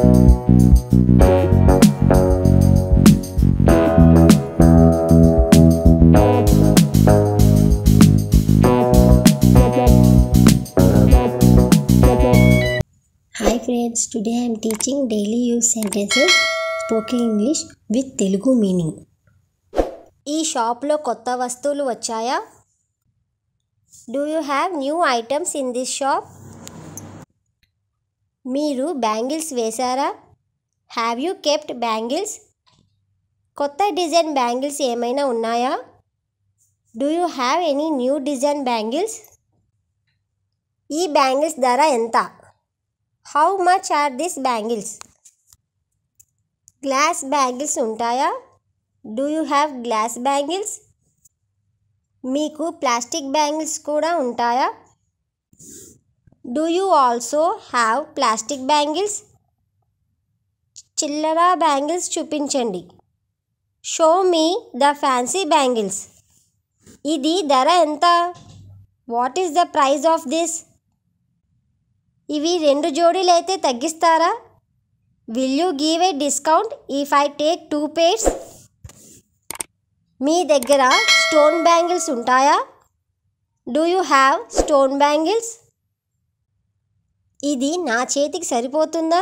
Hi friends, today I am teaching daily use sentences spoken English with Telugu meaning. ఈ షాప్లో కొత్త వస్తువులు వచ్చాయా? Do you have new items in this shop? మీరు bangles వేశారా? Have you kept bangles? కొత్త design bangles ఏమైనా ఉన్నాయా? Do you have any new design bangles? ఈ బ్యాంగిల్స్ ధర ఎంత? How much are these bangles? Glass bangles ఉంటాయా? Do you have glass bangles? మీకు ప్లాస్టిక్ బ్యాంగిల్స్ కూడా ఉంటాయా? Do you also have plastic bangles? చిల్లర బ్యాంగిల్స్ చూపించండి. Show me the fancy bangles. ఇది ధర ఎంత? What is the price of this? ఇవి 2 జోడీలైతే తగ్గిస్తారా? Will you give a discount if I take 2 pairs? మీ దగ్గర స్టోన్ బ్యాంగిల్స్ ఉంటాయా? Do you have stone bangles? ఇది నా చేతికి సరిపోతుందా?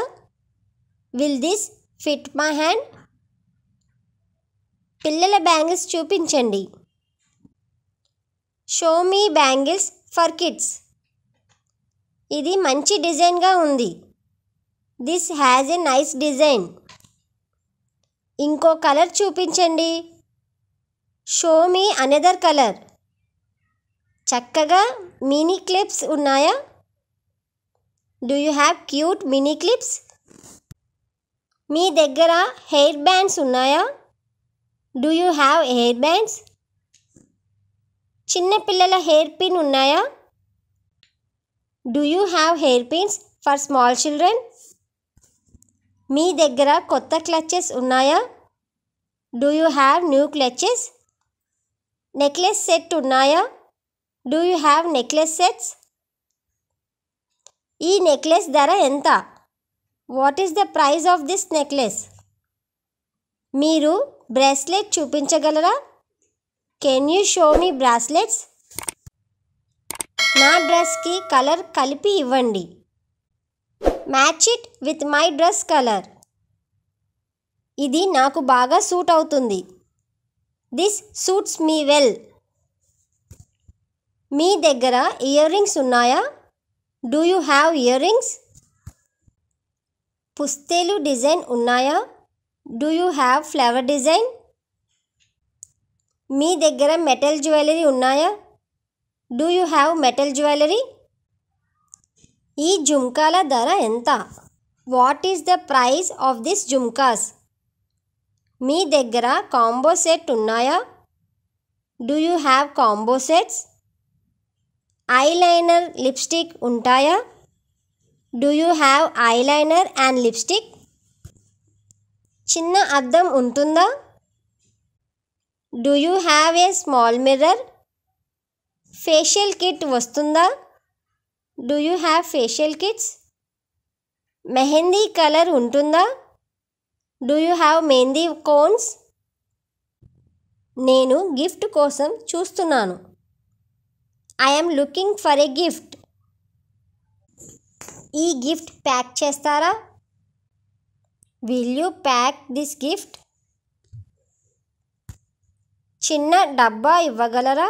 Will this fit my hand? పిల్లల బ్యాంగిల్స్ చూపించండి. Show me bangles for kids. ఇది మంచి డిజైన్గా ఉంది. This has a nice design. ఇంకో కలర్ చూపించండి. Show me another color. చక్కగా మినీ క్లిప్స్ ఉన్నాయా? Do you have cute mini clips? మీ దగ్గర హెయిర్ బ్యాండ్స్ ఉన్నాయా? Do you have hair bands? చిన్న పిల్లల హెయిర్ పిన్ ఉన్నాయా? Do you have hairpins for small children? మీ దగ్గర కొత్త క్లచెస్ ఉన్నాయా? Do you have new clutches? Necklace set ఉన్నాయా? Do you have necklace sets? ఈ నెక్లెస్ ధర ఎంత? What is the price of this necklace? మీరు bracelet చూపించగలరా? Can you show me bracelets? నా డ్రెస్కి కలర్ కలిపి ఇవ్వండి. Match it with my dress colour. ఇది నాకు బాగా సూట్ అవుతుంది. This suits me well. మీ దగ్గర ఇయర్ రింగ్స్ ఉన్నాయా? Do you have ear rings? పుస్తేలు డిజైన్ ఉన్నాయా? Do you have flower design? మీ దగ్గర మెటల్ జ్యువెలరీ ఉన్నాయా? Do you have metal jewelry? ఈ జుంకాల ధర ఎంత? What is the price of this jumkas? మీ దగ్గర కాంబో సెట్ ఉన్నాయా? Do you have combo sets? Eyeliner lipstick ఉంటాయా? Do you have eyeliner and lipstick? చిన్న అద్దం ఉంటుందా? Do you have a small mirror? Facial kit వస్తుందా? Do you have facial kits? Mehndi colour ఉంటుందా? Do you have mehndi cones? నేను gift కోసం చూస్తున్నాను. I am looking for a gift. ఈ gift pack చేస్తారా? Will you pack this gift? చిన్న డబ్బా ఇవ్వగలరా?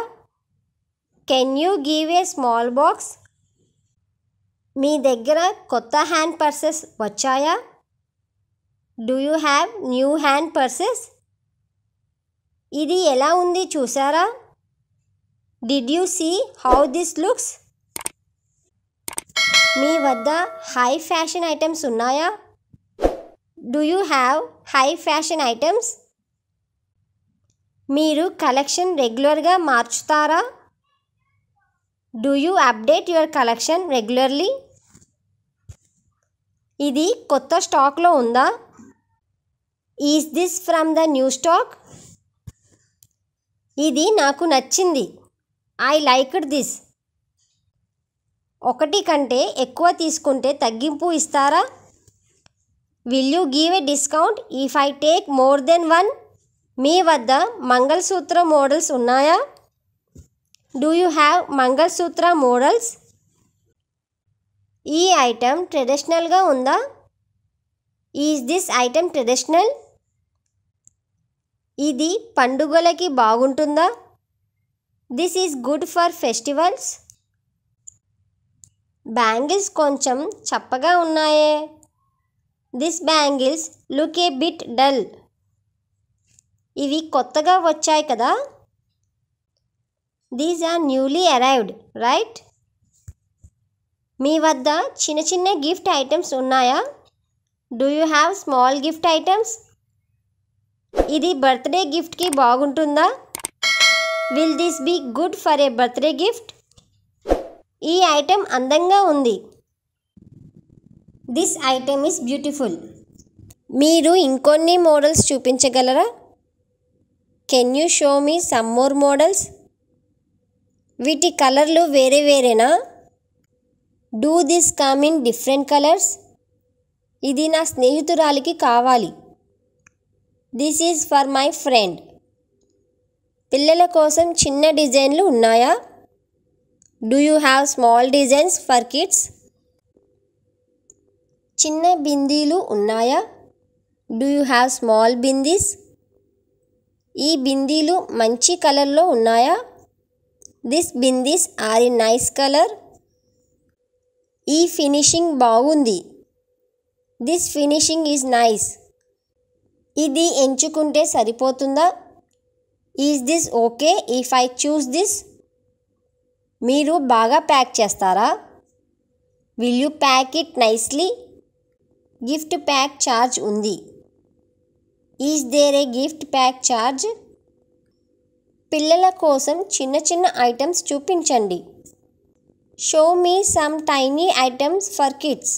Can you give a small box? మీ దగ్గర కొత్త హ్యాండ్ పర్సెస్ వచ్చాయా? Do you have new hand purses? ఇది ఎలా ఉంది చూసారా? Did you see how this looks? మీ వద్ద హై ఫ్యాషన్ ఐటమ్స్ ఉన్నాయా? Do you have high fashion items? మీరు కలెక్షన్ రెగ్యులర్గా మార్చుతారా? Do you update your collection regularly? ఇది కొత్త స్టాక్లో ఉందా? Is this from the new stock? ఇది నాకు నచ్చింది. I liked this. ఒకటి కంటే ఎక్కువ తీసుకుంటే తగ్గింపు ఇస్తారా? Will you give a discount if I take more then one? మీ వద్ద మంగళసూత్ర మోడల్స్ ఉన్నాయా? Do you have mangalsutra models? ఈ ఐటెం ట్రెడిషనల్గా ఉందా? Is this item traditional? ఇది పండుగలకి బాగుంటుందా? This is good for festivals. Bangles కొంచెం చప్పగా ఉన్నాయే. This bangles look a bit dull. ఇవి కొత్తగా వచ్చాయి కదా. These are newly arrived right? మీ వద్ద చిన్న చిన్న గిఫ్ట్ ఐటమ్స్ ఉన్నాయా? Do you have small gift items? ఇది బర్త్డే గిఫ్ట్కి బాగుంటుందా? Will this be good for a birthday gift? ఈ ఐటెం అందంగా ఉంది. This item is beautiful. మీరు ఇంకొన్ని మోడల్స్ చూపించగలరా? Can you show me some more models? వీటి కలర్లు వేరే వేరేనా? Do this come in different colours? ఇది నా స్నేహితురాలికి కావాలి. This is for my friend. పిల్లల కోసం చిన్న డిజైన్లు ఉన్నాయా? Do you have small designs for kids? చిన్న బిందీలు ఉన్నాయా? Do you have small bindis? ఈ బిందీలు మంచి కలర్లో ఉన్నాయా? This bindis are in nice colour. ఈ ఫినిషింగ్ బాగుంది. This finishing is nice. ఇది ఎంచుకుంటే సరిపోతుందా? Is this okay if I choose this? మీరు బాగా ప్యాక్ చేస్తారా? Will you pack it nicely? Gift pack charge ఉంది. Is there a gift pack charge? పిల్లల కోసం చిన్న చిన్న ఐటమ్స్ చూపించండి. Show me some tiny items for kids.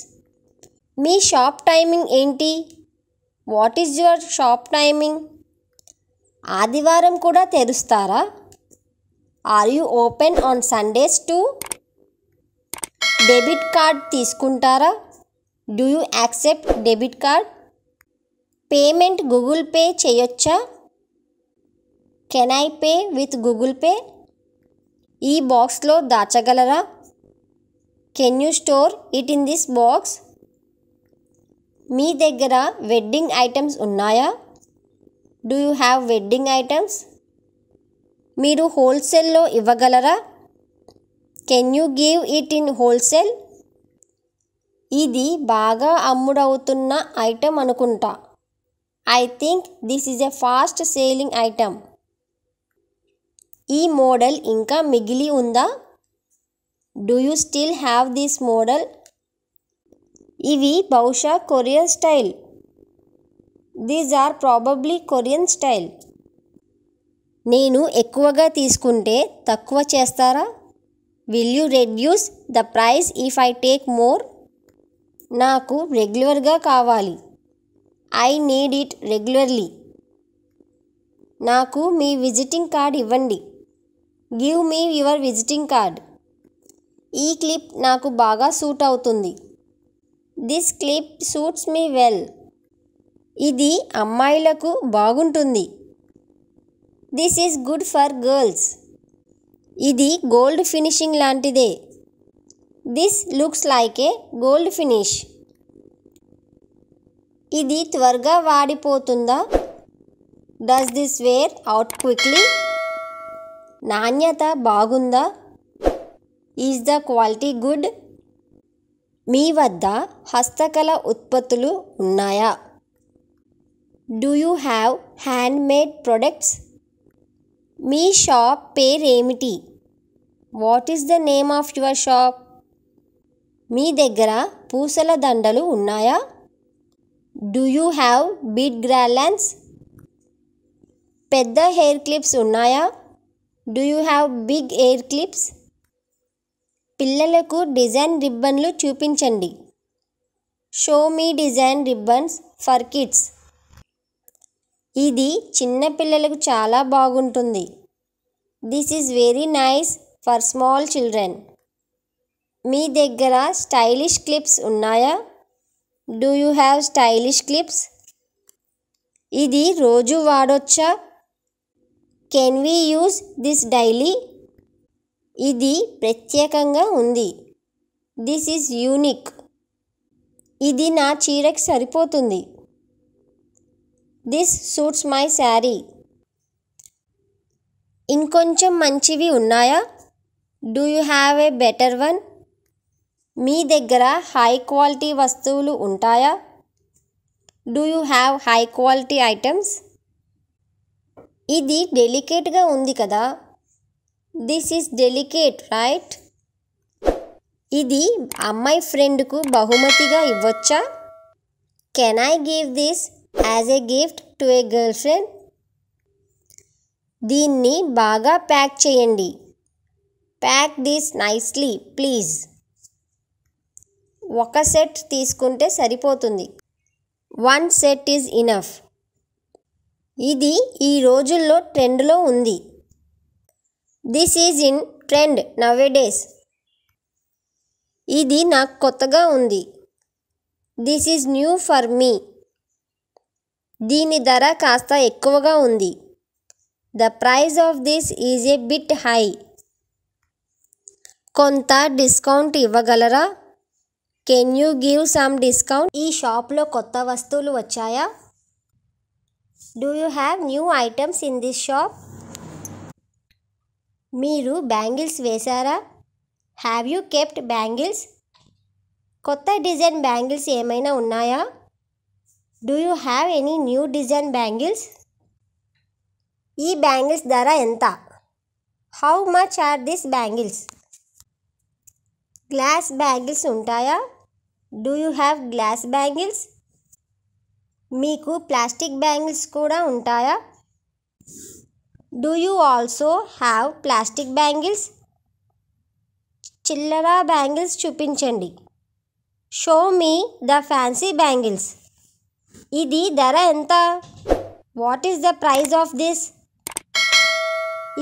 మీ షాప్ టైమింగ్ ఏంటి? What is your shop timing? ఆదివారం కూడా తెరుస్తారా? Are you open on Sundays too? Debit card తీసుకుంటారా? Do you accept debit card? Payment Google Pay చేయొచ్చా? Can I pay with Google Pay? ఈ బాక్స్లో దాచగలరా? Can you store it in this box? మీ దగ్గర వెడ్డింగ్ ఐటమ్స్ ఉన్నాయా? Do you have wedding items? మీరు హోల్సేల్లో ఇవ్వగలరా? Can you give it in wholesale? ఇది బాగా అమ్ముడవుతున్న ఐటెం అనుకుంటా. I think this is a fast selling item. ఈ మోడల్ ఇంకా మిగిలి ఉందా? Do you still have this model? ఇవి బహుశా Korean style. These are probably Korean style. నేను ఎక్కువగా తీసుకుంటే తక్కువ చేస్తారా? Will you reduce the price if I take more? నాకు రెగ్యులర్గా కావాలి. I need it regularly. నాకు మీ విజిటింగ్ కార్డ్ ఇవ్వండి. Give me your visiting card. ఈ క్లిప్ నాకు బాగా సూట్ అవుతుంది. This clip suits me well. ఇది అమ్మాయిలకు బాగుంటుంది. This is good for girls. ఇది గోల్డ్ ఫినిషింగ్ లాంటిదే. This looks like a gold finish. ఇది త్వరగా వాడిపోతుందా? Does this wear out quickly? నాణ్యత బాగుందా? Is the quality good? మీ వద్ద హస్తకళ ఉత్పత్తులు ఉన్నాయా? Do you have hand made products? మీ షాప్ పేరేమిటి? What is the name of your shop? మీ దగ్గర పూసల దండలు ఉన్నాయా? Do you have bead garlands? పెద్ద హెయిర్ క్లిప్స్ ఉన్నాయా? Do you have big hair clips? పిల్లలకు డిజైన్ రిబ్బన్లు చూపించండి. Show me design ribbons for kids. ఇది చిన్న పిల్లలకు చాలా బాగుంటుంది. This is very nice for small children. మీ దగ్గర స్టైలిష్ క్లిప్స్ ఉన్నాయా? Do you have stylish clips? ఇది రోజు వాడొచ్చా? Can we use this daily? ఇది ప్రత్యేకంగా ఉంది. This is unique. ఇది నా చీరకి సరిపోతుంది. This suits my sari. ఇంకొంచెం మంచివి ఉన్నాయా? Do you have a better one? మీ దగ్గర హై క్వాలిటీ వస్తువులు ఉంటాయా? Do you have high quality items? ఇది డెలికేట్గా ఉంది కదా. This is delicate right. ఇది అమ్మాయి ఫ్రెండ్కు బహుమతిగా ఇవ్వచ్చా? Can I give this as a gift to a girl friend? దీన్ని బాగా ప్యాక్ చేయండి. Pack this nicely please. ఒక సెట్ తీసుకుంటే సరిపోతుంది. One set is enough. ఇది ఈ రోజుల్లో ట్రెండ్లో ఉంది. This is in trend nowadays. ఇది నాకు కొత్తగా ఉంది. This is new for me. దీని ధర కాస్త ఎక్కువగా ఉంది. The price of this is a bit high. కొంత డిస్కౌంట్ ఇవ్వగలరా? Can you give some discount? ఈ షాప్లో కొత్త వస్తువులు వచ్చాయా? Do you have new items in this shop? మీరు బ్యాంగిల్స్ వేశారా? Have you kept bangles? కొత్త డిజైన్ బ్యాంగిల్స్ ఏమైనా ఉన్నాయా? Do you have any new design bangles? ఈ బ్యాంగిల్స్ ధర ఎంత? How much are this bangles? Glass bangles ఉంటాయా? Do you have glass bangles? మీకు ప్లాస్టిక్ బ్యాంగిల్స్ కూడా ఉంటాయా? Do you also have plastic bangles? చిల్లర బ్యాంగిల్స్ చూపించండి. Show me the fancy bangles. ఇది ధర ఎంత? What is the price of this?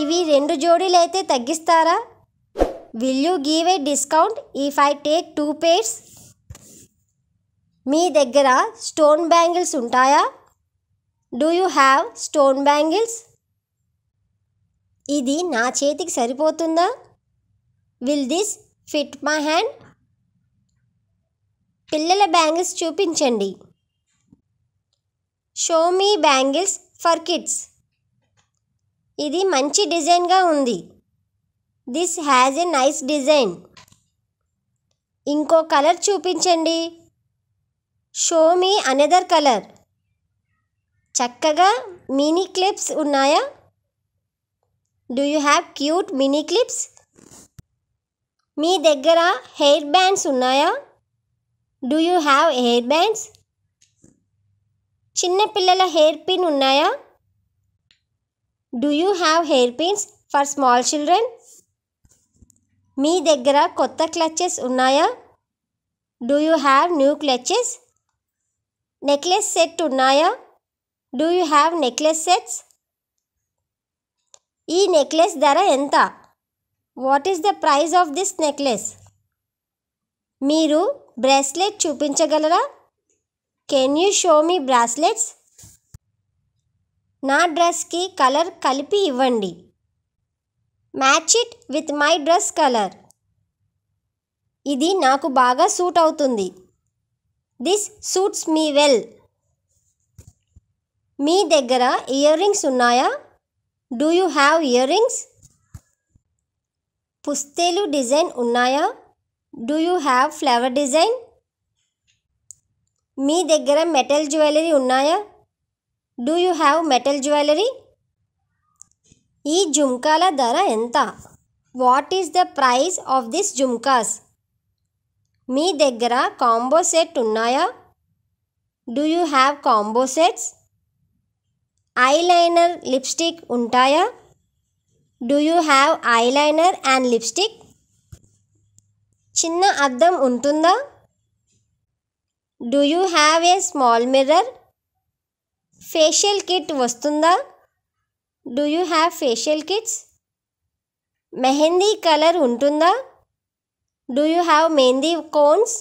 ఇవి 2 జోడీలైతే తగ్గిస్తారా? Will you give a discount if I take 2 pairs? మీ దగ్గర స్టోన్ బ్యాంగిల్స్ ఉంటాయా? Do you have stone bangles? ఇది నా చేతికి సరిపోతుందా? Will this fit my hand? పిల్లల బ్యాంగిల్స్ చూపించండి. Show me bangles for kids. ఇది మంచి డిజైన్గా ఉంది. This has a nice design. ఇంకో కలర్ చూపించండి. Show me another colour. చక్కగా మినీ క్లిప్స్ ఉన్నాయా? Do you have cute mini clips? మీ దగ్గర హెయిర్ బ్యాండ్స్ ఉన్నాయా? Do you have hair bands? చిన్నపిల్లల హెయిర్ పిన్ ఉన్నాయా? Do you have hair pins for small children? మీ దగ్గర కొత్త క్లచెస్ ఉన్నాయా? Do you have new clutches? Necklace set ఉన్నాయా? Do you have necklace sets? ఈ నెక్లెస్ ధర ఎంత? What is the price of this necklace? మీరు బ్రేస్లెట్ చూపించగలరా? Can you show me bracelets? నా డ్రెస్కి కలర్ కలిపి ఇవ్వండి. Match it with my dress colour. ఇది నాకు బాగా సూట్ అవుతుంది. This suits me well. మీ దగ్గర ఇయర్ రింగ్స్ ఉన్నాయా? Do you have ear rings? పుస్తేలు డిజైన్ ఉన్నాయా? Do you have flower design? మీ దగ్గర మెటల్ జ్యువెలరీ ఉన్నాయా? Do you have metal jewellery? ఈ జుంకాల ధర ఎంత? What is the price of this jhumkas? మీ దగ్గర కాంబో సెట్ ఉన్నాయా? Do you have combo sets? Eyeliner lipstick ఉంటాయా? Do you have eyeliner and lipstick? చిన్న అద్దం ఉంటుందా? Do you have a small mirror? Facial kit వస్తుందా? Do you have facial kits? Mehndi colour ఉంటుందా? Do you have mehndi cones?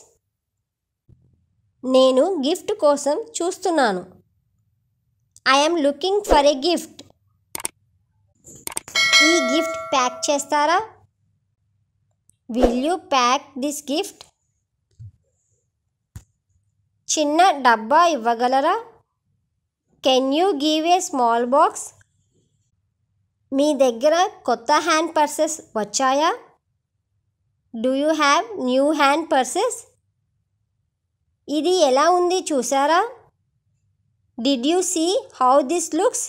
నేను gift కోసం చూస్తున్నాను. I am looking for a gift. ఈ gift pack చేస్తారా? Will you pack this gift? చిన్న డబ్బా ఇవ్వగలరా? Can you give a small box? మీ దగ్గర కొత్త హ్యాండ్ పర్సెస్ వచ్చాయా? Do you have new hand purses? ఇది ఎలా ఉంది చూసారా? Did you see how this looks?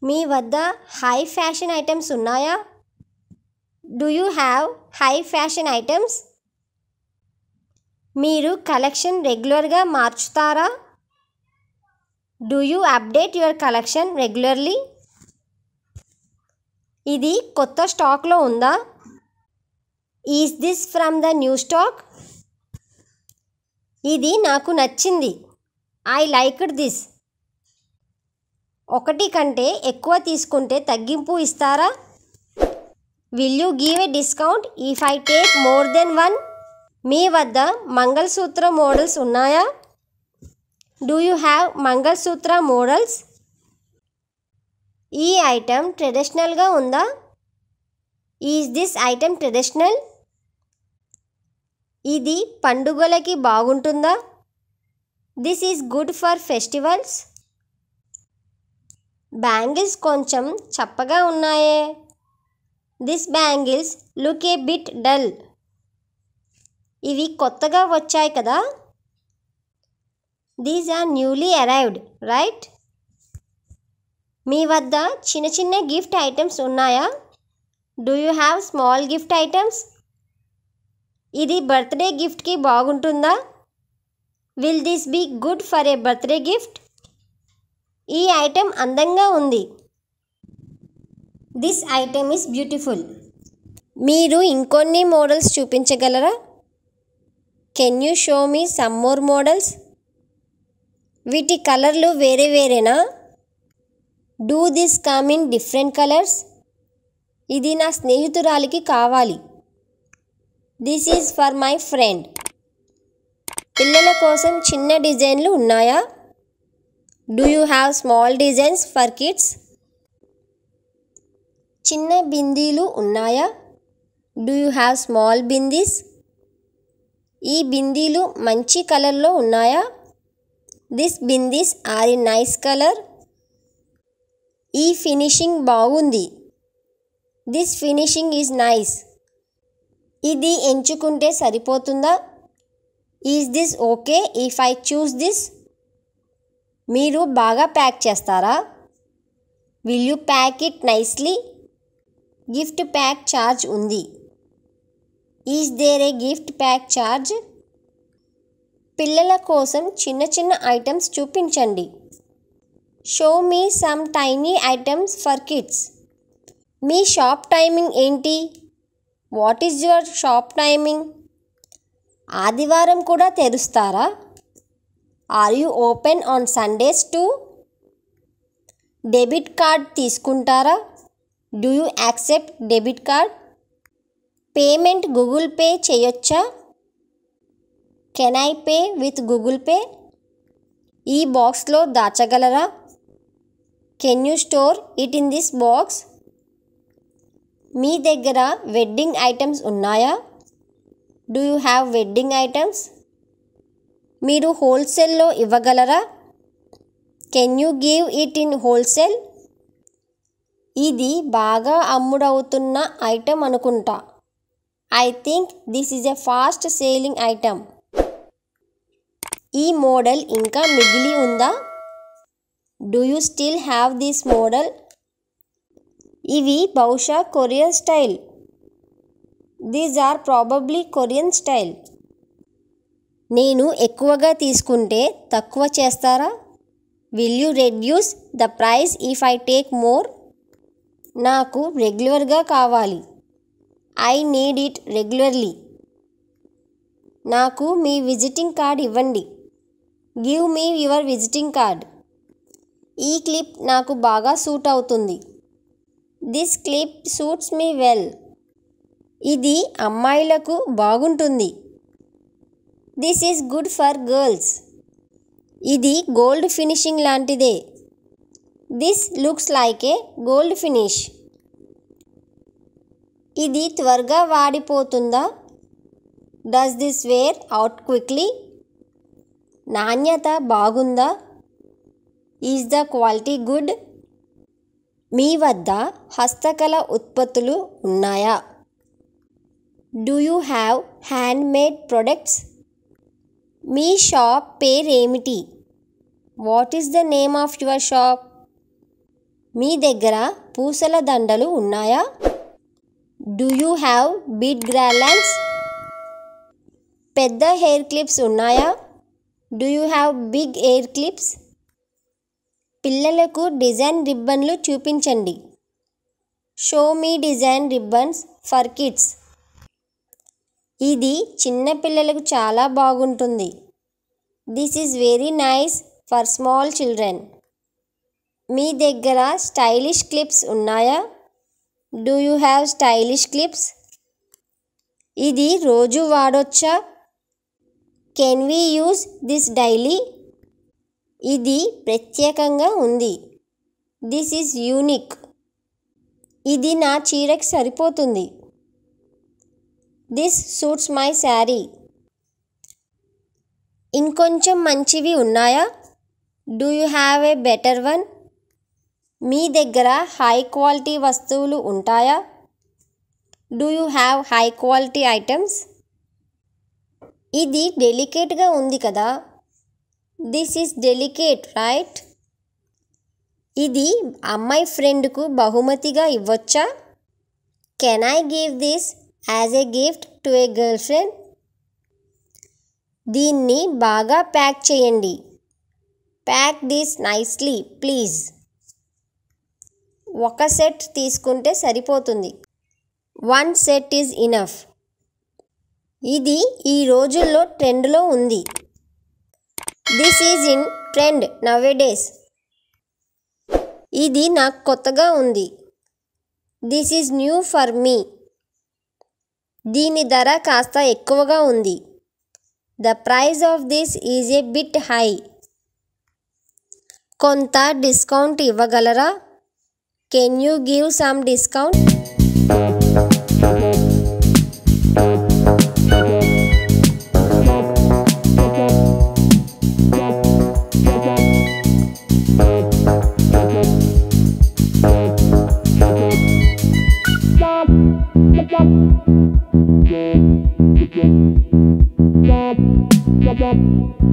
మీ వద్ద హై ఫ్యాషన్ ఐటమ్స్ ఉన్నాయా? Do you have high fashion items? మీరు కలెక్షన్ రెగ్యులర్గా మార్చుతారా? Do you update your collection regularly? ఇది కొత్త స్టాక్లో ఉందా? Is this from the new stock? ఇది నాకు నచ్చింది. I liked this. ఒకటి కంటే ఎక్కువ తీసుకుంటే తగ్గింపు ఇస్తారా? Will you give a discount if I take more then one? మీ వద్ద మంగళసూత్ర మోడల్స్ ఉన్నాయా? Do you have mangalsutra models? ఈ ఐటెం ట్రెడిషనల్గా ఉందా? Is this item traditional? ఇది పండుగలకి బాగుంటుందా? This is good for festivals. Bangles కొంచెం చప్పగా ఉన్నాయే. This bangles look a bit dull. ఇవి కొత్తగా వచ్చాయి కదా? These are newly arrived right? మీ వద్ద చిన్న చిన్న గిఫ్ట్ ఐటమ్స్ ఉన్నాయా? Do you have small gift items? ఇది బర్త్డే గిఫ్ట్కి బాగుంటుందా? Will this be good for a birthday gift? ఈ ఐటెం అందంగా ఉంది. This item is beautiful. మీరు ఇంకొన్ని మోడల్స్ చూపించగలరా? Can you show me some more models? వీటి కలర్లు వేరే వేరేనా? Do this come in different colours? ఇది నా స్నేహితురాలికి కావాలి. This is for my friend. పిల్లల కోసం చిన్న డిజైన్లు ఉన్నాయా? Do you have small designs for kids? చిన్న బిందీలు ఉన్నాయా? Do you have small bindis? ఈ బిందీలు మంచి కలర్లో ఉన్నాయా? This bindis are in nice colour. ఈ ఫినిషింగ్ బాగుంది. This finishing is nice. ఇది ఎంచుకుంటే సరిపోతుందా? Is this okay if I choose this? మీరు బాగా ప్యాక్ చేస్తారా? Will you pack it nicely? Gift pack charge ఉంది. Is there a gift pack charge? పిల్లల కోసం చిన్న చిన్న ఐటమ్స్ చూపించండి. Show me some tiny items for kids. మీ షాప్ టైమింగ్ ఏంటి? What is your shop timing? ఆదివారం కూడా తెరుస్తారా? Are you open on Sundays too? Debit card తీసుకుంటారా? Do you accept debit card? Payment Google Pay చేయొచ్చా? Can I pay with Google Pay? ఈ బాక్స్లో దాచగలరా? Can you store it in this box? మీ దగ్గర వెడ్డింగ్ ఐటమ్స్ ఉన్నాయా? Do you have wedding items? మీరు హోల్సేల్లో ఇవ్వగలరా? Can you give it in wholesale? ఇది బాగా అమ్ముడవుతున్న ఐటెం అనుకుంటా. I think this is a fast selling item. ఈ మోడల్ ఇంకా మిగిలి ఉందా? Do you still have this model? ఇవి బహుశా Korean style. These are probably Korean style. నేను ఎక్కువగా తీసుకుంటే తక్కువ చేస్తారా? Will you reduce the price if I take more? నాకు రెగ్యులర్గా కావాలి. I need it regularly. నాకు మీ విజిటింగ్ కార్డ్ ఇవ్వండి. Give me your visiting card. ఈ క్లిప్ నాకు బాగా సూట్ అవుతుంది. This clip suits me well. ఇది అమ్మాయిలకు బాగుంటుంది. This is good for girls. ఇది గోల్డ్ ఫినిషింగ్ లాంటిదే. This looks like a gold finish. ఇది త్వరగా వాడిపోతుందా? Does this wear out quickly? నాణ్యత బాగుందా? Is the quality good? మీ వద్ద హస్తకళ ఉత్పత్తులు ఉన్నాయా? Do you have hand made products? మీ షాప్ పేరేమిటి? What is the name of your shop? మీ దగ్గర పూసల దండలు ఉన్నాయా? Do you have bead garlands? పెద్ద హెయిర్ క్లిప్స్ ఉన్నాయా? Do you have big hair clips? పిల్లలకు డిజైన్ రిబ్బన్లు చూపించండి. Show me design ribbons for kids. ఇది చిన్న పిల్లలకు చాలా బాగుంటుంది. This is very nice for small children. మీ దగ్గర స్టైలిష్ క్లిప్స్ ఉన్నాయా? Do you have stylish clips? ఇది రోజు వాడొచ్చా? Can we use this daily? ఇది ప్రత్యేకంగా ఉంది. This is unique. ఇది నా చీరకి సరిపోతుంది. This suits my sari. ఇంకొంచెం మంచివి ఉన్నాయా? Do you have a better one? మీ దగ్గర హై క్వాలిటీ వస్తువులు ఉంటాయా? Do you have high quality items? ఇది డెలికేట్గా ఉంది కదా. This is delicate right. ఇది అమ్మాయి ఫ్రెండ్కు బహుమతిగా ఇవ్వచ్చా? Can I give this as a gift to a girl friend? దీన్ని బాగా ప్యాక్ చేయండి. Pack this nicely please. ఒక సెట్ తీసుకుంటే సరిపోతుంది. One set is enough. ఇది ఈ రోజుల్లో ట్రెండ్లో ఉంది. This is in trend nowadays. ఇది నాకు కొత్తగా ఉంది. This is new for me. దీని ధర కాస్త ఎక్కువగా ఉంది. The price of this is a bit high. కొంత డిస్కౌంట్ ఇవ్వగలరా? Can you give some discount? Bye.